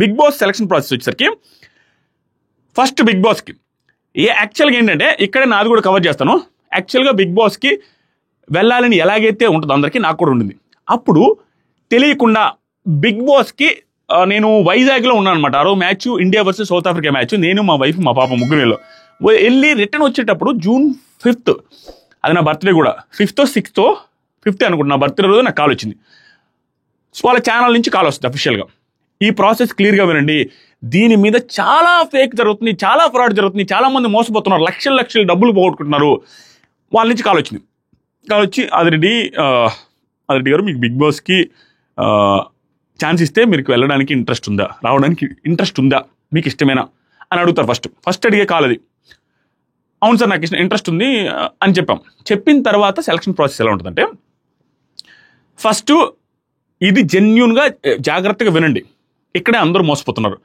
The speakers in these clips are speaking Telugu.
బిగ్ బాస్ సెలక్షన్ ప్రాసెస్ వచ్చేసరికి ఫస్ట్ బిగ్ బాస్కి యాక్చువల్గా ఏంటంటే ఇక్కడే నాది కూడా కవర్ చేస్తాను. యాక్చువల్గా బిగ్ బాస్కి వెళ్ళాలని ఎలాగైతే ఉంటుందో అందరికీ నాకు కూడా ఉండింది. అప్పుడు తెలియకుండా బిగ్ బాస్కి నేను వైజాగ్లో ఉన్నాను అనమాట. ఆ రోజు match India versus south Africa match. నేను మా వైఫ్ మా పాప ముగ్గురు వెళ్ళి రిటర్న్ వచ్చేటప్పుడు June 5th అది నా బర్త్డే కూడా 5th 6th 5th అనుకుంటున్నా. నా బర్త్డే రోజు నాకు కాల్ వచ్చింది. సో వాళ్ళ ఛానల్ నుంచి కాల్ వస్తుంది అఫీషియల్గా. ఈ ప్రాసెస్ క్లియర్గా వినండి. దీని మీద చాలా ఫేక్ జరుగుతుంది, చాలా ఫ్రాడ్ జరుగుతుంది, చాలా మంది మోసపోతున్నారు, లక్షలు డబ్బులు పోగొట్టుకుంటున్నారు. వాళ్ళ నుంచి కాల్ వచ్చింది. కాల్ వచ్చి ఆదిరెడ్డి గారు మీకు బిగ్ బాస్కి ఛాన్స్ ఇస్తే మీకు వెళ్ళడానికి ఇంట్రెస్ట్ ఉందా, రావడానికి ఇంట్రెస్ట్ ఉందా, మీకు ఇష్టమేనా అని అడుగుతారు. ఫస్ట్ అడిగే కాల్ అది. అవును సార్ నాకు ఇంట్రెస్ట్ ఉంది అని చెప్పాం. చెప్పిన తర్వాత సెలక్షన్ ప్రాసెస్ ఎలా ఉంటుందంటే ఫస్ట్ ఇది జెన్యూన్గా జాగ్రత్తగా వినండి. ఇక్కడే అందరూ మోసపోతున్నారు.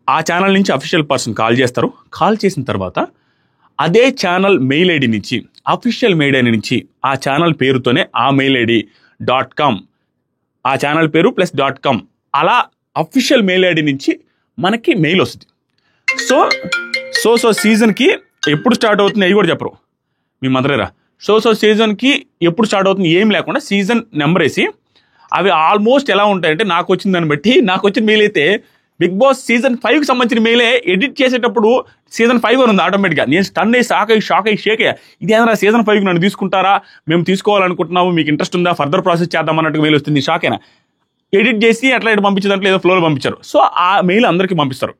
ఆ ఛానల్ నుంచి అఫీషియల్ పర్సన్ కాల్ చేస్తారు. కాల్ చేసిన తర్వాత అదే ఛానల్ మెయిల్ ఐడి నుంచి అఫీషియల్ మెయిల్ ఐడి నుంచి ఆ ఛానల్ పేరుతోనే ఆ మెయిల్ ఐడి .com ఆ ఛానల్ పేరు +.com అలా అఫీషియల్ మెయిల్ ఐడి నుంచి మనకి మెయిల్ వస్తుంది. సో సీజన్కి ఎప్పుడు స్టార్ట్ అవుతుంది అవి కూడా చెప్పరు మీ మదరేరా. సో సీజన్కి ఎప్పుడు స్టార్ట్ అవుతుంది ఏం లేకుండా సీజన్ నెంబర్ వేసి అవి ఆల్మోస్ట్ ఎలా ఉంటాయంటే నాకు వచ్చిన దాన్ని బట్టి నాకు వచ్చిన మెయిల్ అయితే బిగ్ బాస్ సీజన్ 5కి సంబంధించిన మెయిలే ఎడిట్ చేసేటప్పుడు సీజన్ 5 అని ఉంది ఆటోమేటిక్గా. నేను స్టన్ అయ్యి షాక్ అయ్యి షేక్ అయ్యా. ఇదేనా సీజన్ 5కి నన్ను తీసుకుంటారా, మేము తీసుకోవాలనుకుంటున్నాము, మీకు ఇంట్రెస్ట్ ఉందా, ఫర్దర్ ప్రాసెస్ చేద్దాం అన్నట్టు మెయిల్ వస్తుంది. షాక్ అయినా. ఎడిట్ చేసి అట్లా ఇటు పంపించే దాంట్లో ఏదో ఫ్లోలో పంపించారు. సో ఆ మెయిల్ అందరికీ పంపిస్తారు.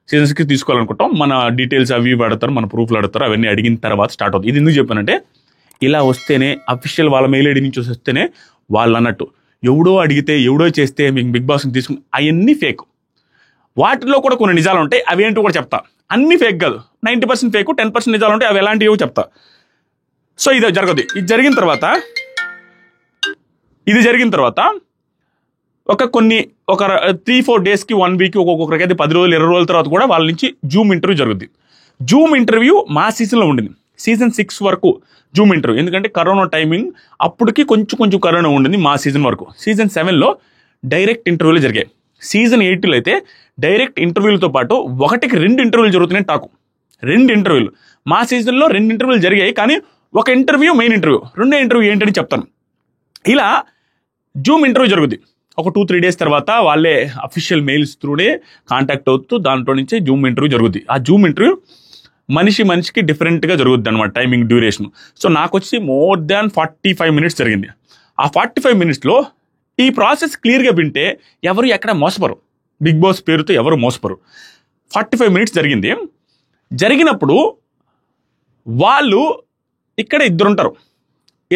సీజన్ 6 తీసుకోవాలనుకుంటాం, మన డీటెయిల్స్ అవి అడుగుతారు, మన ప్రూఫ్లు అడుగుతారు. అవన్నీ అడిగిన తర్వాత స్టార్ట్ అవుతుంది. ఇది ఎందుకు చెప్పానంటే ఇలా వస్తేనే అఫీషియల్ వాళ్ళ మెయిల్ ఐడి నుంచి వస్తేనే వాళ్ళు అన్నట్టు ఎవడో అడిగితే ఎవడో చేస్తే మీకు బిగ్ బాస్ని తీసుకుని అవన్నీ ఫేక్. వాటిలో కూడా కొన్ని నిజాలు ఉంటాయి, అవి ఏంటో కూడా చెప్తా. అన్ని ఫేక్ కాదు, 90% ఫేక్, 10% నిజాలు ఉంటాయి. అవి ఎలాంటివో చెప్తా. సో ఇది జరగదు. ఇది జరిగిన తర్వాత ఒక 3-4 డేస్కి 1 వీక్ ఒక్కొక్కరికి అయితే 10 రోజులు 20 రోజుల తర్వాత కూడా వాళ్ళ నుంచి జూమ్ ఇంటర్వ్యూ జరుగుద్ది. జూమ్ ఇంటర్వ్యూ మా సీజన్లో ఉండింది. సీజన్ 6 వరకు జూమ్ ఇంటర్వ్యూ. ఎందుకంటే కరోనా టైమింగ్ అప్పటికి కొంచెం కరోనా ఉండింది మా సీజన్ వరకు. సీజన్ 7లో డైరెక్ట్ ఇంటర్వ్యూలు జరిగాయి. సీజన్ 8లో అయితే డైరెక్ట్ ఇంటర్వ్యూలతో పాటు 1కి 2 ఇంటర్వ్యూలు జరుగుతున్నాయి. 2 ఇంటర్వ్యూలు మా సీజన్లో 2 ఇంటర్వ్యూలు జరిగాయి. కానీ ఒక ఇంటర్వ్యూ మెయిన్ ఇంటర్వ్యూ, రెండో ఇంటర్వ్యూ ఏంటని చెప్తాను. ఇలా జూమ్ ఇంటర్వ్యూ జరుగుద్ది. ఒక 2-3 డేస్ తర్వాత వాళ్ళే అఫీషియల్ మెయిల్స్ త్రూనే కాంటాక్ట్ అవుతూ దాంట్లో నుంచే జూమ్ ఇంటర్వ్యూ జరుగుద్ది. ఆ జూమ్ ఇంటర్వ్యూ మనిషికి డిఫరెంట్గా జరుగుద్ది అనమాట టైమింగ్ డ్యూరేషన్. సో నాకు వచ్చి మోర్ దాన్ 45 మినిట్స్ జరిగింది. ఆ 45 మినిట్స్లో ఈ ప్రాసెస్ క్లియర్గా వింటే ఎవరు ఎక్కడ మోసపరు, బిగ్ బాస్ పేరుతో ఎవరు మోసపరు. 45 మినిట్స్ జరిగింది. జరిగినప్పుడు వాళ్ళు ఇక్కడ ఇద్దరు ఉంటారు.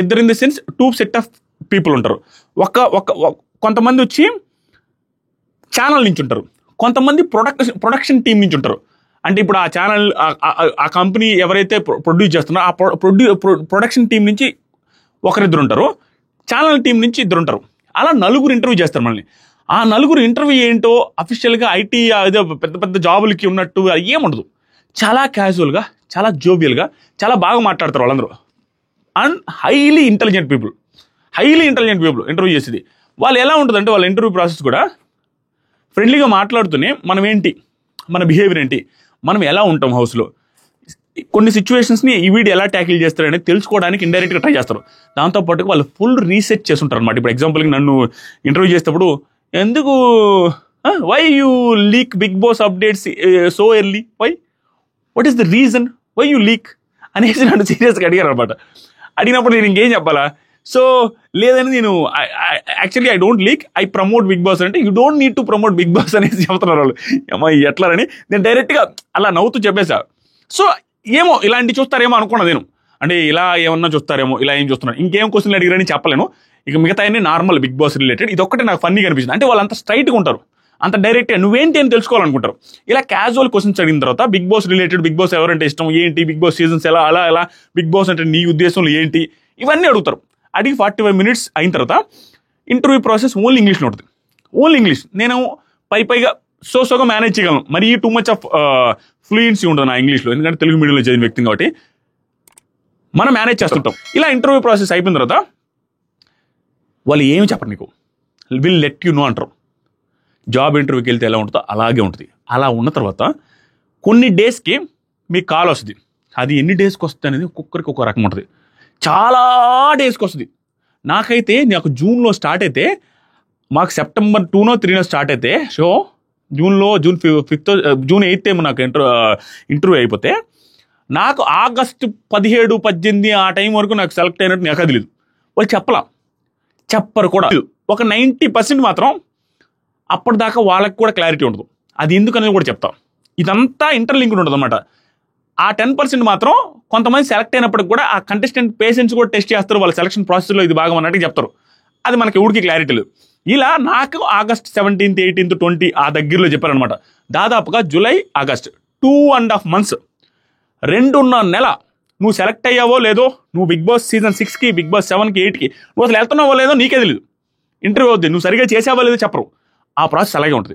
ఇద్దరు in the sense 2 set of people ఉంటారు. కొంతమంది వచ్చి ఛానల్ నుంచి ఉంటారు, కొంతమంది ప్రొడక్షన్ టీం నుంచి ఉంటారు. అంటే ఇప్పుడు ఆ ఛానల్ ఆ కంపెనీ ఎవరైతే ప్రొడ్యూస్ చేస్తున్నారో ఆ ప్రొడక్షన్ టీం నుంచి ఒకరిద్దరు ఉంటారు, ఛానల్ టీం నుంచి ఇద్దరు ఉంటారు. అలా 4 ఇంటర్వ్యూ చేస్తారు మనల్ని. ఆ 4 ఇంటర్వ్యూ ఏంటో అఫీషియల్గా ఐటీ ఏదో పెద్ద జాబులకి ఉన్నట్టు ఏముండదు. చాలా క్యాజువల్గా, చాలా జోవియల్గా, చాలా బాగా మాట్లాడతారు వాళ్ళందరూ. And highly intelligent people interview చేసేది. వాళ్ళు ఎలా ఉంటుందంటే వాళ్ళ ఇంటర్వ్యూ ప్రాసెస్ కూడా ఫ్రెండ్లీగా మాట్లాడుతూనే మనం ఏంటి, మన బిహేవియర్ ఏంటి, మనం ఎలా ఉంటాం హౌస్లో, కొన్ని సిచ్యువేషన్స్ని ఈ వీడియో ఎలా ట్యాకిల్ చేస్తారని తెలుసుకోవడానికి ఇండైరెక్ట్గా ట్రై చేస్తారు. దాంతోపాటు వాళ్ళు ఫుల్ రీసెర్చ్ చేస్తుంటారు అనమాట. ఇప్పుడు ఎగ్జాంపుల్కి నన్ను ఇంటర్వ్యూ చేసేటప్పుడు ఎందుకు why you leak Bigg Boss updates so early, what is the reason why you leak అనేసి నన్ను సీరియస్గా అడిగారు అనమాట. అడిగినప్పుడు నేను ఇంకేం చెప్పాలా? సో లేదని నేను actually I don't leak, I promote Bigg Boss అంటే you don't need to promote Bigg Boss అనేసి చెప్తున్నారు వాళ్ళు. ఏమో ఎట్లారని నేను డైరెక్ట్గా అలా నవ్వుతూ చెప్పేసా. సో ఏమో ఇలాంటి చూస్తారేమో అనుకున్నా నేను. అంటే ఇలా ఏమన్నా చూస్తారేమో, ఇలా ఏం చూస్తున్నారు, ఇంకేం క్వశ్చన్లు అడిగారని చెప్పలేను. ఇక మిగతా అన్ని నార్మల్ బిగ్ బాస్ రిలేటెడ్. ఇది ఒక్కటే నాకు ఫన్నీగా అనిపించింది. అంటే వాళ్ళు అంత స్ట్రైట్గా ఉంటారు, అంత డైరెక్ట్గా నువ్వేంటి అని తెలుసుకోవాలనుకుంటారు. ఇలా క్యాజువల్ క్వశ్చన్స్ అడిగిన తర్వాత Bigg Boss related, Bigg Boss ఎవరంటే ఇష్టం ఏంటి, బిగ్ బాస్ సీజన్స్ ఎలా బిగ్ బాస్ అంటే నీ ఉద్దేశంలో ఏంటి, ఇవన్నీ అడుగుతారు. అడిగి 45 మినిట్స్ అయిన తర్వాత ఇంటర్వ్యూ ప్రాసెస్ ఓన్లీ ఇంగ్లీష్లో ఉంటుంది. Only English. నేను పైగా సోగా మేనేజ్ చేయగలను. మరీ టూ మచ్ ఆఫ్ ఫ్లూయెన్సీ ఉంటుంది నా ఇంగ్లీష్లో, ఎందుకంటే తెలుగు మీడియంలో చదివిన వ్యక్తిని కాబట్టి మనం మేనేజ్ చేస్తుంటాం. ఇలా ఇంటర్వ్యూ ప్రాసెస్ అయిపోయిన తర్వాత వాళ్ళు ఏమి చెప్పరు, నీకు విల్ లెట్ యు నో అంటారు. జాబ్ ఇంటర్వ్యూకి వెళ్తే ఎలా ఉంటుందో అలాగే ఉంటుంది. అలా ఉన్న తర్వాత కొన్ని డేస్కి మీకు కాల్ వస్తుంది. అది ఎన్ని డేస్కి వస్తుంది అనేది ఒక్కొక్కరికి ఒక్కొక్క రకం ఉంటుంది. చాలా డేస్కి వస్తుంది. నాకైతే నాకు జూన్లో స్టార్ట్ అయితే, మాకు సెప్టెంబర్ 2నో 3నో స్టార్ట్ అయితే show, June 5th June 8th ఏమో నాకు ఇంటర్వ్యూ అయిపోతే, నాకు ఆగస్టు 17, 18 ఆ టైం వరకు నాకు సెలెక్ట్ అయినట్టు నాకు తెలియదు. వాళ్ళు చెప్పరు కూడా. ఒక 90% మాత్రం అప్పటిదాకా వాళ్ళకి కూడా క్లారిటీ ఉండదు. అది ఎందుకనేది కూడా చెప్తాం. ఇదంతా ఇంటర్లింక్డ్ ఉంటుంది అనమాట. ఆ 10% మాత్రం కొంతమంది సెలెక్ట్ అయినప్పటికి కూడా ఆ కంటెస్టెంట్ పేషెంట్స్ కూడా టెస్ట్ చేస్తారు, వాళ్ళ సెలక్షన్ ప్రాసెస్లో ఇది భాగం అన్నట్టు చెప్తారు. అది మనకి ఎవరికి క్లారిటీ లేదు. ఇలా నాకు ఆగస్ట్ 17th, 18th, 20 ఆ దగ్గరలో చెప్పారనమాట. దాదాపుగా జూలై, ఆగస్ట్ 2.5 months, 2.5 నెల నువ్వు సెలెక్ట్ అయ్యావో లేదో, నువ్వు బిగ్ బాస్ సీజన్ 6కి, బిగ్ బాస్ 7కి, 8కి నువ్వు అసలు వెళ్తున్నావో లేదో నీకే తెలియదు. ఇంటర్వ్యూ అవుద్ది, నువ్వు సరిగా చేసావో లేదో చెప్పరు. ఆ ప్రాసెస్ అలాగే ఉంటుంది.